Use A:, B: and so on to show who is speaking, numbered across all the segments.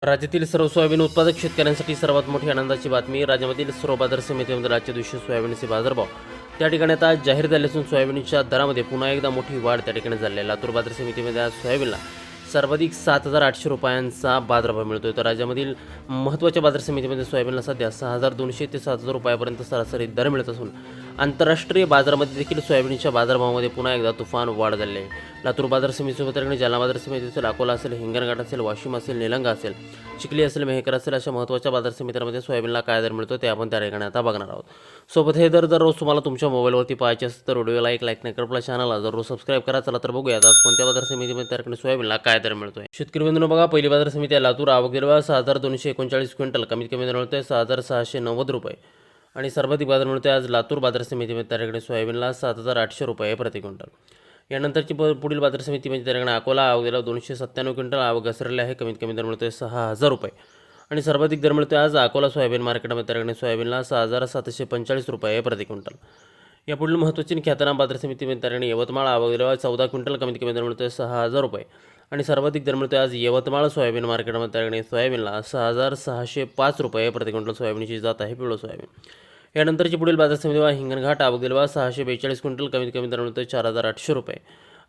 A: राज्यातील सर्व सोयाबीन उत्पादक शेतकऱ्यांसाठी सर्वात मोठी आनंदाची बातमी. राज्यामधील सर्व बाजार समितीमध्ये आजच्या दिवशी सोयाबीनचे बाजारभाव त्या ठिकाणी आता जाहीर झाले असून सोयाबीनच्या दरामध्ये पुन्हा एकदा मोठी वाढ त्या ठिकाणी झाली आहे. लातूर बाजार समितीमध्ये आज सोयाबीनला सर्वाधिक 7,800 रुपयांचा बाजारभाव मिळतोय. तर राज्यामधील महत्त्वाच्या बाजार समितीमध्ये सोयाबीनला सध्या 6,200 ते 7,000 रुपयापर्यंत सरासरी दर मिळत असून आंतरराष्ट्रीय बाजारामध्ये देखील सोयाबीनच्या बाजारभावामध्ये पुन्हा एकदा तुफान वाढ झाली आहे. लातूर बाजार समितीसोबत जालना बाजार समिती असेल, अकोला असेल, हिंगणघाट असेल, वाशिम असेल, निलंगा असेल, चिखली असेल, मेहकर असेल, अशा महत्त्वाच्या बाजार समित्यांमध्ये सोयाबीनला काय दर मिळतो ते आपण त्या ठिकाणी आता बघणार आहोत. सोबत हे दर दररोज तुम्हाला तुमच्या मोबाईलवरती पाहायचे असतील तर व्हिडिओला एक लाईक नाही कर, आपल्या चॅनलला दररोज सबस्क्राईब करा. चला तर बघूयात आज कोणत्या बाजार समितीमध्ये त्या ठिकाणी सोयाबीनला काय दर मिळतोय. शेतकरी बंधूंनो बघा, पहिली बाजार समिती आहे लातूर. आवक दिरवा 6,239 क्विंटल, कमीत कमी दर मिळतोय 6,690 रुपये आणि सर्वाधिक बाजार मिळतोय आज लातूर बाजार समितीमध्ये त्या ठिकाणी सोयाबीनला 7,800 रुपये प्रति क्विंटल. यानंतरची पुढील बाजार समिती म्हणजे त्या ठिकाणी अकोला. आवक दिला 297 क्विंटल, आवक घसरली आहे. कमीत कमी दर मिळतोय 6,000 रुपये आणि सर्वाधिक दर मिळतोय आज अकोला सोयाबीन मार्केटमध्ये त्या ठिकाणी सोयाबीनला 6,745 रुपये प्रति क्विंटल. या पुढील महत्त्वाची ख्यातनाम बाजार समिती त्या ठिकाणी यवतमाळ. आवक दिला 14 क्विंटल, कमीत कमी दर मिळतोय 6,000 रुपये आणि सर्वाधिक दर मिळतोय आज यवतमाळ सोयाबीन मार्केटमध्ये त्या ठिकाणी सोयाबीनला 6,605 रुपये प्रति क्विंटल सोयाबीनची जात आहे पिवळं सोयाबीन. यानंतरची पुढील बाजार समिती हिंगणघाट. आवक दिला 642 क्विंटल, कमीत कमी दर मिळतोय 4,800 रुपये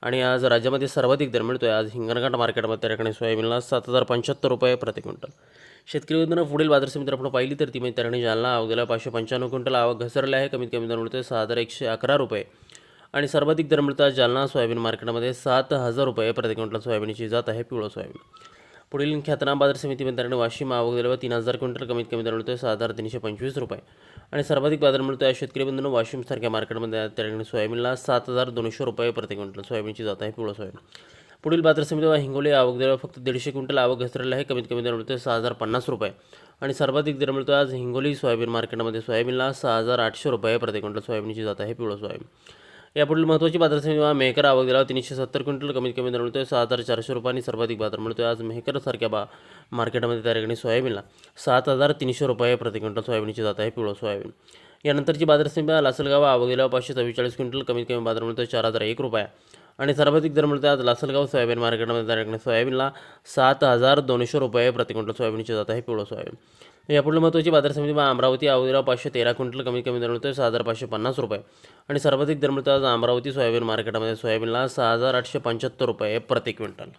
A: आणि आज राज्यामध्ये सर्वाधिक दर मिळतोय आज हिंगणघाट मार्केटमध्ये त्या ठिकाणी सोयाबीनला 7,075 रुपये प्रति क्विंटल. शेतकरी बंधूंनो पुढील बाजार समिती आपण पाहिली तर ती म्हणजे त्या ठिकाणी जालना. आवक दिला 595 क्विंटल, आवक घसरली आहे. कमीत कमी दर मिळतोय 6,111 रुपये आणि सर्वाधिक दर मिळतो जालना सोयाबीन मार्केटमध्ये 7,000 रुपये प्रति क्विंटल सोयाबीनची जात आहे पिवळं सोयाबीन. पुढील ख्यातनाम बाजार समितीमध्ये त्या ठिकाणी वाशिम. आवक दिला 3,000 क्विंटल, कमीत कमी दर मिळतोय 6,325 रुपये आणि सर्वाधिक बाजार मिळतो आहे शेतकरी बंधूंनो वाशिमसारख्या मार्केटमध्ये त्या ठिकाणी सोयाबीनला 7,200 रुपये प्रति क्विंटल सोयाबीनची जात आहे पिवळं सोयाबीन. पुढील बाजार समिती हिंगोली. आवक दिला फक्त 150 क्विंटल, आवक घसरली आहे. कमीत कमी दर मिळतोय 6,050 रुपये आणि सर्वाधिक दर मिळतो आज हिंगोली सोयाबीन मार्केटमध्ये सोयाबीनला 6,800 रुपये प्रति क्विंटल सोयाबीनची जात आहे पिवळं सोयाबीन. यापुढील महत्त्वाची बाजार समिती मेहकर. आवक दिला 370 क्विंटल, कमीत कमी दर मिळतोय 6,400 रुपये आणि सर्वाधिक बाजार मिळतोय आज मेहकरसारख्या मार्केटमध्ये त्या ठिकाणी सोयाबीनला 7,300 रुपये प्रति क्विंटल सोयाबीनची जात आहे पिवळं सोयाबीन. यानंतरची बाजार समिती लासलगाव. आवक दिला 544 क्विंटल, कमीत कमी बाजार मिळतोय 4,001 रुपये आणि सर्वाधिक दर मिळतोय आज लासलगाव सोयाबीन मार्केटमध्ये त्या ठिकाणी सोयाबीनला 7,200 रुपये प्रति क्विंटल सोयाबीनची जात आहे पिवळं सोयाबीन. यापुढे महत्त्वाची बाजार समिती अमरावती. आवक दिला 513 क्विंटल, कमीत कमी दर मिळतोय 6,550 रुपये आणि सर्वाधिक दर मिळतो आज अमरावती सोयाबीन मार्केटमध्ये सोयाबीनला 6,875 रुपये प्रति क्विंटल.